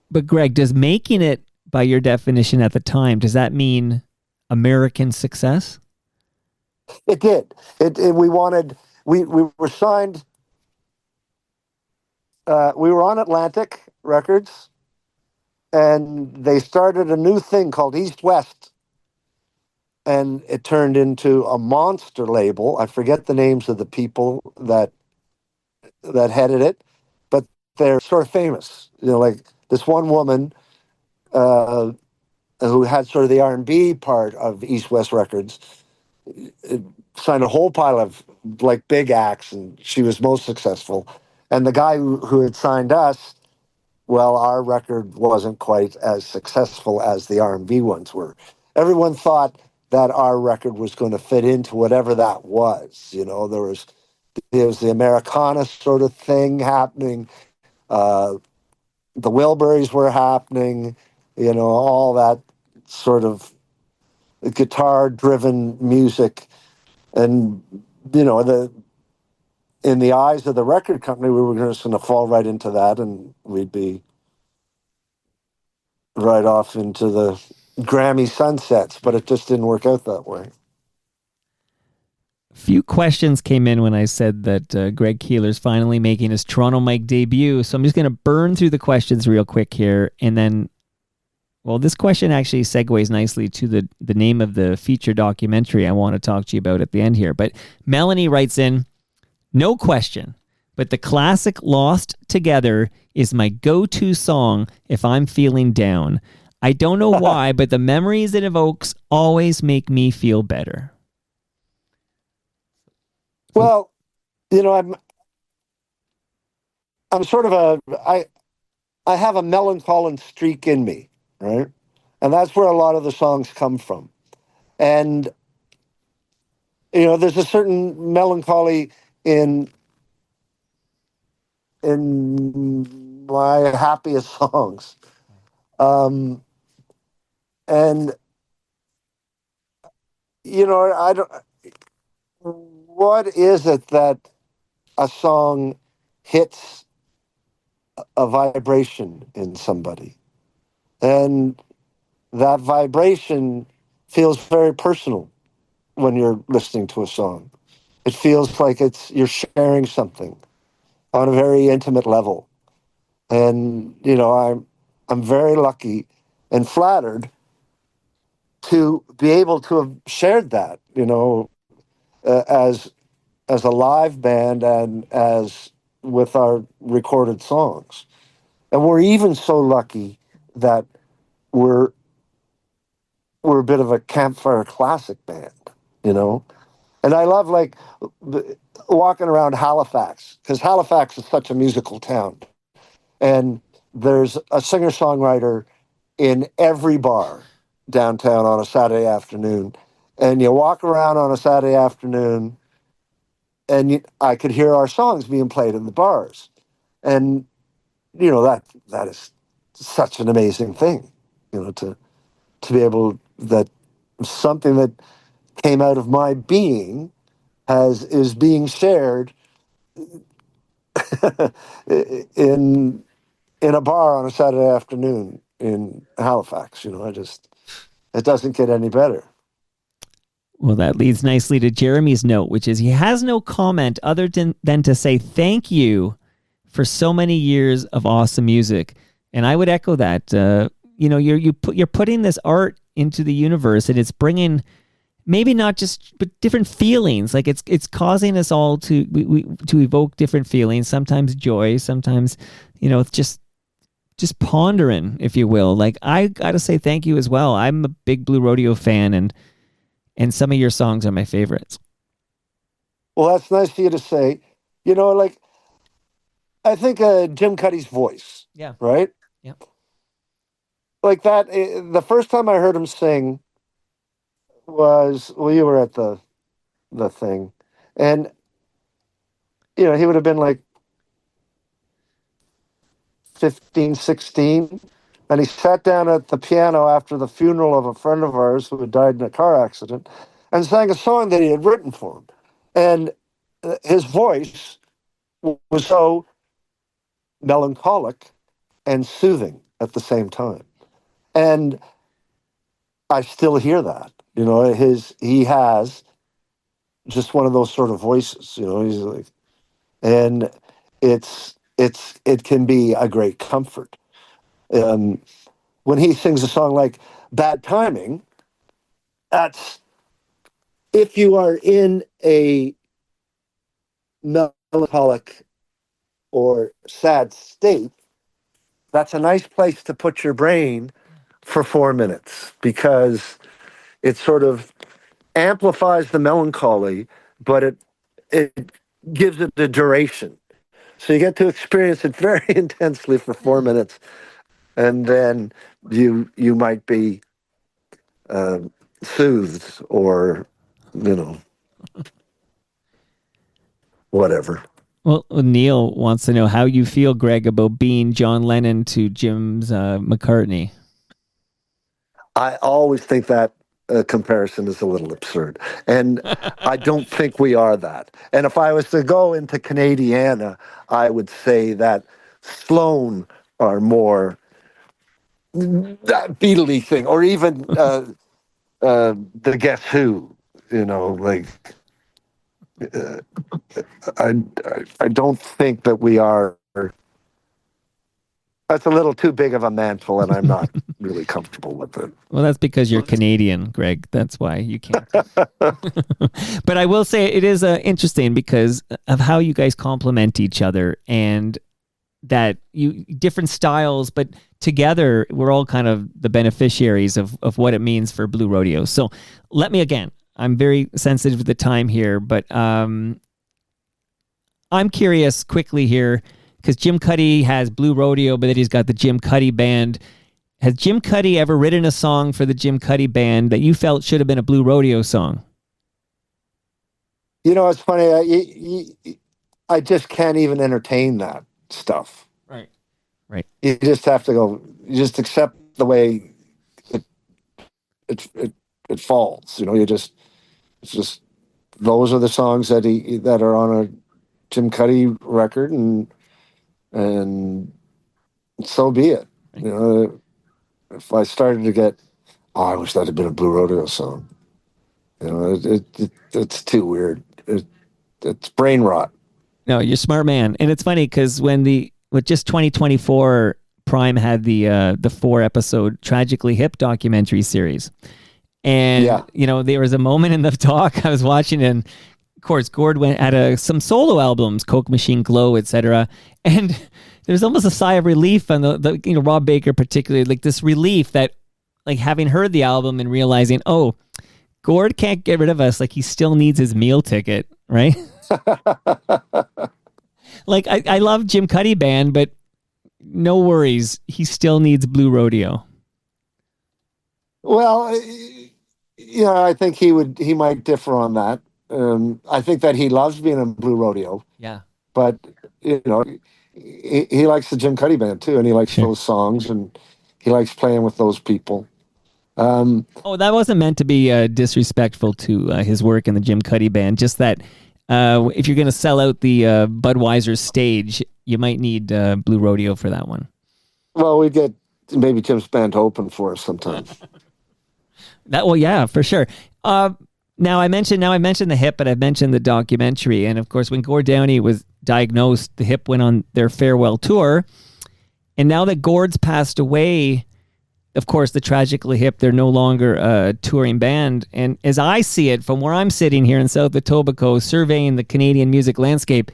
But Greg, does making it, by your definition at the time, does that mean American success? It did. We wanted. We were signed. We were on Atlantic Records, and they started a new thing called East West, and it turned into a monster label. I forget the names of the people that headed it, but they're sort of famous. You know, like this one woman who had sort of the R&B part of East West Records, signed a whole pile of like big acts, and she was most successful. And the guy who had signed us, well, our record wasn't quite as successful as the R&B ones were. Everyone thought that our record was going to fit into whatever that was. You know, there was the Americana sort of thing happening. The Wilburys were happening. You know, all that sort of guitar-driven music. And, you know, in the eyes of the record company, we were just going to fall right into that, and we'd be right off into the Grammy sunsets, but it just didn't work out that way. A few questions came in when I said that Greg Keelor's finally making his Toronto Mike debut, so I'm just going to burn through the questions real quick here, and then, well, this question actually segues nicely to the name of the feature documentary I want to talk to you about at the end here. But Melanie writes in, no question, but the classic Lost Together is my go-to song if I'm feeling down. I don't know why, but the memories it evokes always make me feel better. Well, you know, I'm sort of I have a melancholy streak in me, right? And that's where a lot of the songs come from. And, you know, there's a certain melancholy in my happiest songs. And, you know, what is it that a song hits a vibration in somebody? And that vibration feels very personal when you're listening to a song. It feels like you're sharing something on a very intimate level. And, you know, I'm very lucky and flattered to be able to have shared that, you know, as a live band and as with our recorded songs. And we're even so lucky that we're a bit of a campfire classic band, you know? And I love like walking around Halifax, because Halifax is such a musical town. And there's a singer-songwriter in every bar downtown on a Saturday afternoon. And you walk around on a Saturday afternoon, and I could hear our songs being played in the bars. And, you know, that is such an amazing thing, you know, to be able, that something that came out of my being is being shared in a bar on a Saturday afternoon in Halifax. You know, it doesn't get any better. Well, that leads nicely to Jeremy's note, which is he has no comment other than to say thank you for so many years of awesome music. And I would echo that. You know, you're putting this art into the universe, and it's bringing maybe not just, but different feelings. Like it's causing us all to to evoke different feelings. Sometimes joy, sometimes, it's just pondering, if you will. Like, I gotta say thank you as well. I'm a big Blue Rodeo fan, and some of your songs are my favorites. Well, that's nice of you to say. Like, I think Jim Cuddy's voice, Yeah. right? Yeah. Like that, the first time I heard him sing was, well, you were at the thing, and he would have been like 15, 16, and he sat down at the piano after the funeral of a friend of ours who had died in a car accident, and sang a song that he had written for him, and his voice was so melancholic and soothing at the same time, and I still hear that. He has just one of those sort of voices. He's like, and it can be a great comfort. When he sings a song like "Bad Timing," that's if you are in a melancholic or sad state, that's a nice place to put your brain for 4 minutes, because it sort of amplifies the melancholy, but it gives it the duration. So you get to experience it very intensely for 4 minutes, and then you might be soothed, or whatever. Well, Neil wants to know how you feel, Greg, about being John Lennon to Jim's McCartney. I always think that comparison is a little absurd, and I don't think we are that. And if I was to go into Canadiana, I would say that Sloan are more that Beatley thing, or even the Guess Who. Like I don't think that we are. That's a little too big of a mantle, and I'm not really comfortable with it. Well, that's because you're Canadian, Greg. That's why you can't. But I will say it is interesting because of how you guys complement each other, and that you different styles, but together we're all kind of the beneficiaries of what it means for Blue Rodeo. So I'm very sensitive to the time here, but I'm curious quickly here, because Jim Cuddy has Blue Rodeo, but then he's got the Jim Cuddy Band. Has Jim Cuddy ever written a song for the Jim Cuddy Band that you felt should have been a Blue Rodeo song? It's funny. I just can't even entertain that stuff. Right. You just have to go. You just accept the way it falls. It's just those are the songs that are on a Jim Cuddy record, and so be it. If I started to get, I wish that had been a Blue Rodeo song. It's too weird. It's brain rot. No, you're a smart man. And it's funny because with just 2024, Prime had the 4-episode Tragically Hip documentary series. And, there was a moment in the talk I was watching, and of course, Gord went at some solo albums, Coke Machine, Glow, etc. And there's almost a sigh of relief on the Rob Baker particularly, like this relief that, like, having heard the album and realizing, oh, Gord can't get rid of us. Like, he still needs his meal ticket, right? Like, I love Jim Cuddy Band, but no worries. He still needs Blue Rodeo. Well, I think he might differ on that. I think that he loves being in Blue Rodeo. Yeah. But, he likes the Jim Cuddy Band too, and he likes those songs, and he likes playing with those people. That wasn't meant to be disrespectful to his work in the Jim Cuddy Band. Just that if you're going to sell out the Budweiser stage, you might need Blue Rodeo for that one. Well, we get maybe Jim's band to open for us sometime. Yeah, for sure. Now I mentioned the hip, but I've mentioned the documentary, and of course, when Gord Downie was diagnosed, the hip went on their farewell tour, and now that Gord's passed away, of course, the Tragically Hip, they're no longer a touring band. And as I see it, from where I'm sitting here in South Etobicoke, surveying the Canadian music landscape,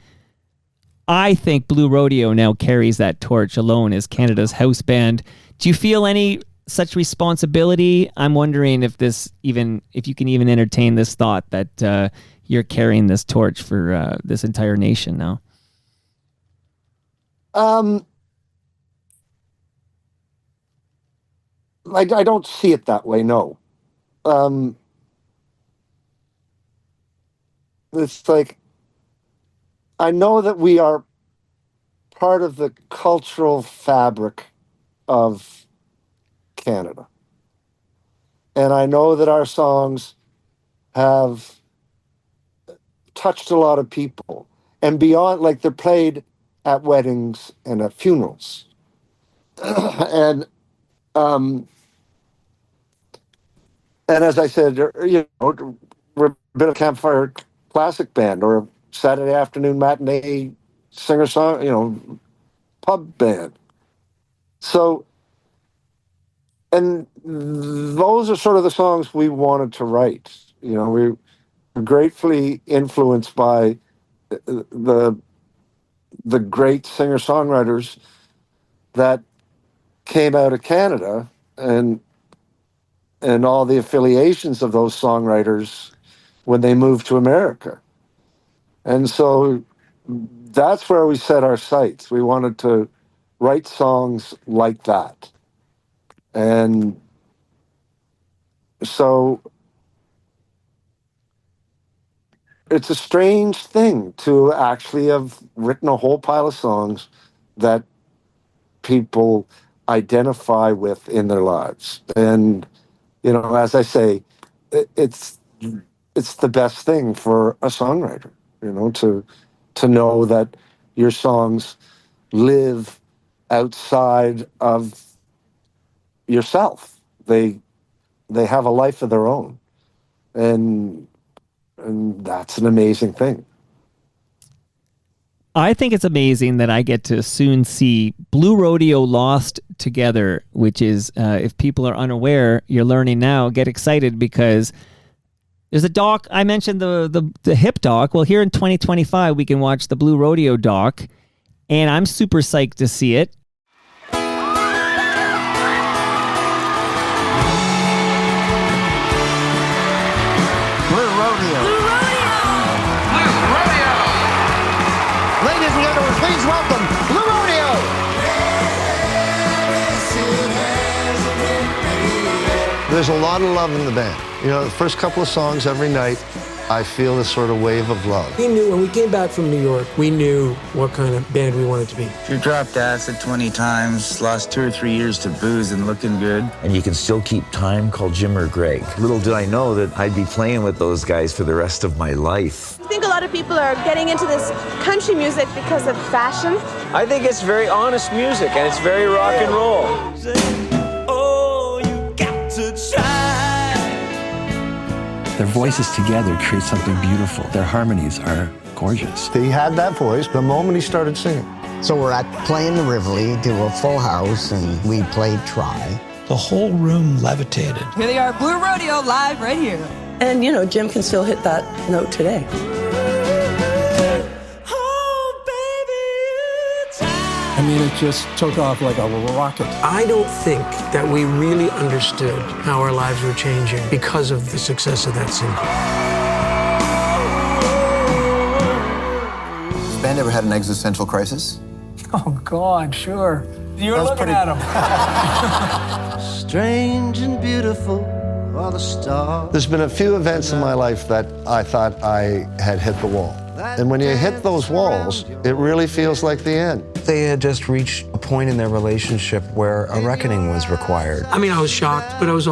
I think Blue Rodeo now carries that torch alone as Canada's house band. Do you feel any such responsibility? I'm wondering if you can even entertain this thought that you're carrying this torch for this entire nation now. I don't see it that way, no. It's like, I know that we are part of the cultural fabric of Canada. And I know that our songs have touched a lot of people. And beyond, like, they're played at weddings and at funerals. And as I said, you know, we're a bit of campfire classic band or a Saturday afternoon matinee singer-song, you know, pub band. So, and those are sort of the songs we wanted to write. You know, we were gratefully influenced by the great singer-songwriters that came out of Canada and all the affiliations of those songwriters when they moved to America. And so that's where we set our sights. We wanted to write songs like that. And so it's a strange thing to actually have written a whole pile of songs that people identify with in their lives. And, you know, as I say, it's the best thing for a songwriter, you know, to know that your songs live outside of yourself. They have a life of their own. And that's an amazing thing. I think it's amazing that I get to soon see Blue Rodeo Lost Together, which is, if people are unaware, you're learning now, get excited because there's a doc. I mentioned the hip doc. Well, here in 2025, we can watch the Blue Rodeo doc, and I'm super psyched to see it. Ladies and gentlemen, please welcome Blue Rodeo. There's a lot of love in the band. You know, the first couple of songs every night, I feel this sort of wave of love. We knew when we came back from New York, we knew what kind of band we wanted to be. If you dropped acid 20 times, lost 2 or 3 years to booze and looking good. And you can still keep time, call Jim or Greg. Little did I know that I'd be playing with those guys for the rest of my life. I think a lot of people are getting into this country music because of fashion. I think it's very honest music and it's very rock and roll. Oh, you got to try. Their voices together create something beautiful. Their harmonies are gorgeous. He had that voice the moment he started singing. So we're playing the Rivoli to a full house, and we played Try. The whole room levitated. Here they are, Blue Rodeo live right here. And, you know, Jim can still hit that note today. I mean, it just took off like a rocket. I don't think that we really understood how our lives were changing because of the success of that single. Has the band ever had an existential crisis? Oh, God, sure. You were looking at him. Strange and beautiful are the stars. There's been a few events in my life that I thought I had hit the wall. And when you hit those walls, it really feels like the end. They had just reached a point in their relationship where a reckoning was required. I mean, I was shocked, but I was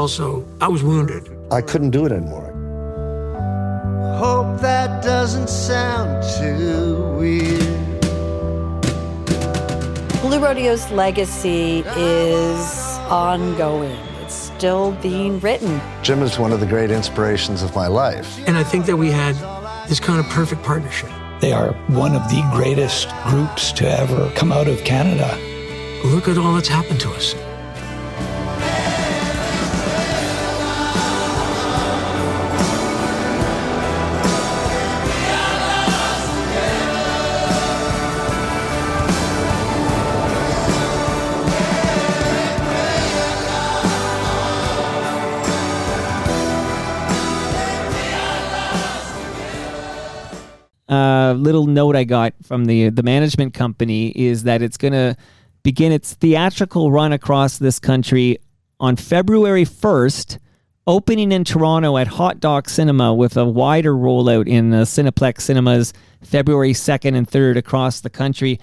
wounded. I couldn't do it anymore. Hope that doesn't sound too weird. Blue Rodeo's legacy is ongoing. It's still being written. Jim is one of the great inspirations of my life. And I think that we had this kind of perfect partnership. They are one of the greatest groups to ever come out of Canada. Look at all that's happened to us. little note I got from the management company is that it's going to begin its theatrical run across this country on February 1st, opening in Toronto at Hot Doc Cinema with a wider rollout in Cineplex cinemas February 2nd and 3rd across the country.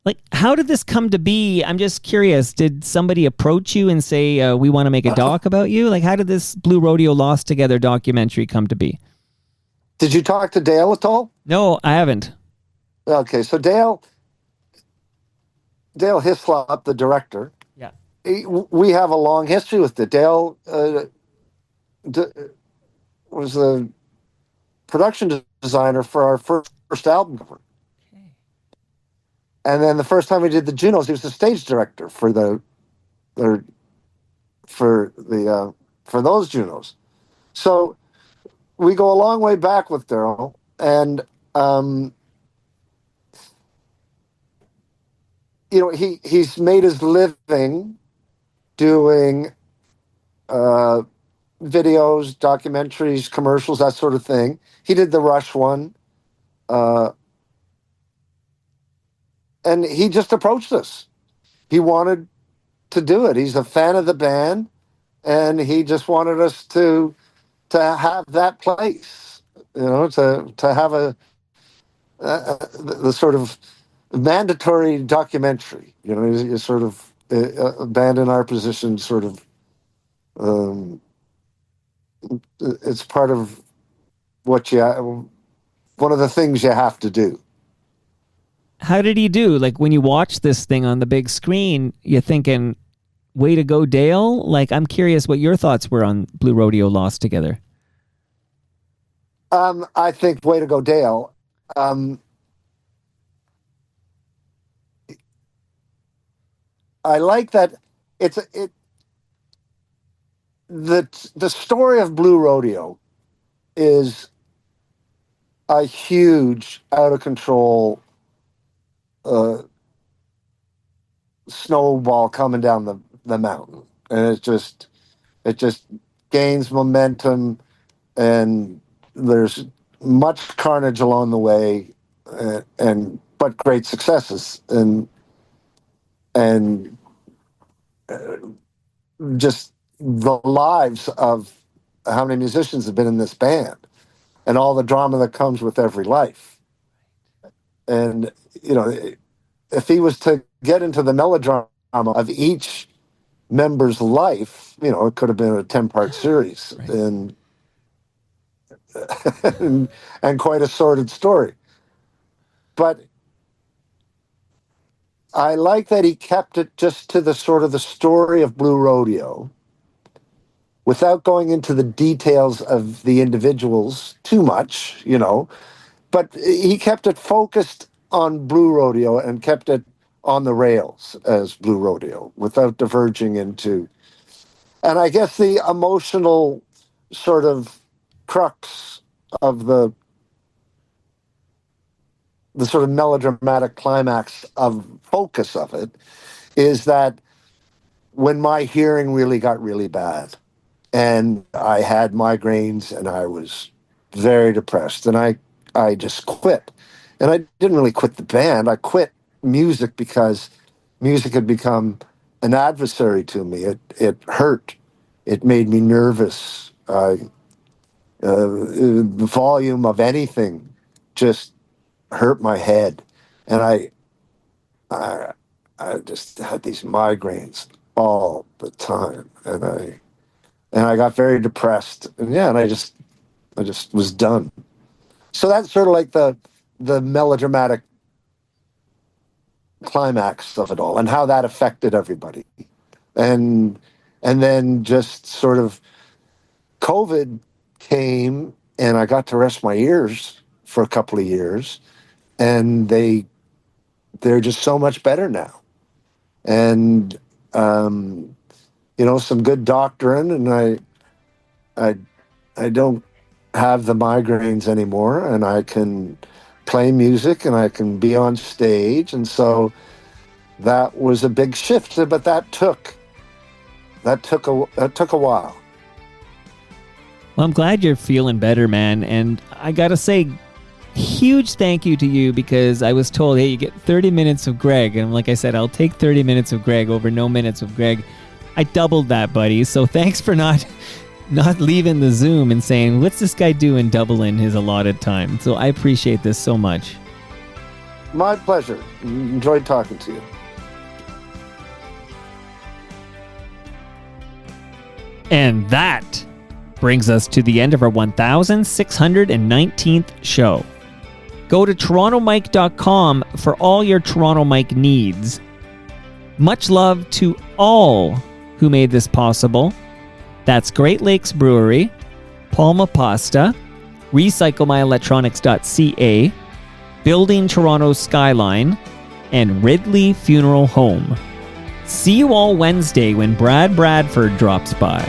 Like, how did this come to be? I'm just curious. Did somebody approach you and say, we want to make a doc about you? Like, how did this Blue Rodeo Lost Together documentary come to be? Did you talk to Dale at all? No, I haven't. Okay, so Dale Hislop, the director. Yeah. We have a long history with it. Dale was the production designer for our first album cover. Okay. And then the first time we did the Junos, he was the stage director for those Junos. So we go a long way back with Daryl, and he's made his living doing videos, documentaries, commercials, that sort of thing. He did the Rush one, and he just approached us. He wanted to do it. He's a fan of the band, and he just wanted us to have that place, to have the sort of mandatory documentary. Is sort of a band in our position, sort of. It's part of one of the things you have to do. How did he do? Like, when you watch this thing on the big screen, you're thinking, way to go, Dale? Like, I'm curious what your thoughts were on Blue Rodeo Lost Together. I think way to go, Dale. I like that the story of Blue Rodeo is a huge, out of control snowball coming down the mountain, and it just gains momentum, and there's much carnage along the way, but great successes, and just the lives of how many musicians have been in this band, and all the drama that comes with every life. And if he was to get into the melodrama of each member's life, it could have been a 10-part series, right. and quite a sordid story. But I like that he kept it just to the sort of the story of Blue Rodeo, without going into the details of the individuals too much, but he kept it focused on Blue Rodeo and kept it on the rails as Blue Rodeo without diverging into. And I guess the emotional sort of crux of the sort of melodramatic climax of focus of it is that when my hearing really got really bad, and I had migraines, and I was very depressed, and I just quit. And I didn't really quit the band. I quit music because music had become an adversary to me. It hurt. It made me nervous. The volume of anything just hurt my head. And I just had these migraines all the time. And I got very depressed, and I just was done. So that's sort of like the melodramatic climax of it all, and how that affected everybody, and then just sort of COVID came, and I got to rest my ears for a couple of years, and they're just so much better now, and some good doctrine, and I don't have the migraines anymore, and I can play music, and I can be on stage, and so that was a big shift, but that took a while. Well, I'm glad you're feeling better, man, and I gotta say, huge thank you to you, because I was told, hey, you get 30 minutes of Greg. And like I said, I'll take 30 minutes of Greg over no minutes of Greg. I doubled that, buddy. So thanks for not leaving the Zoom and saying, what's this guy doing doubling his allotted time? So I appreciate this so much. My pleasure. Enjoyed talking to you. And that brings us to the end of our 1619th show. Go to torontomike.com for all your Toronto Mike needs. Much love to all who made this possible. That's Great Lakes Brewery, Palma Pasta, RecycleMyElectronics.ca, Building Toronto's Skyline, and Ridley Funeral Home. See you all Wednesday when Brad Bradford drops by.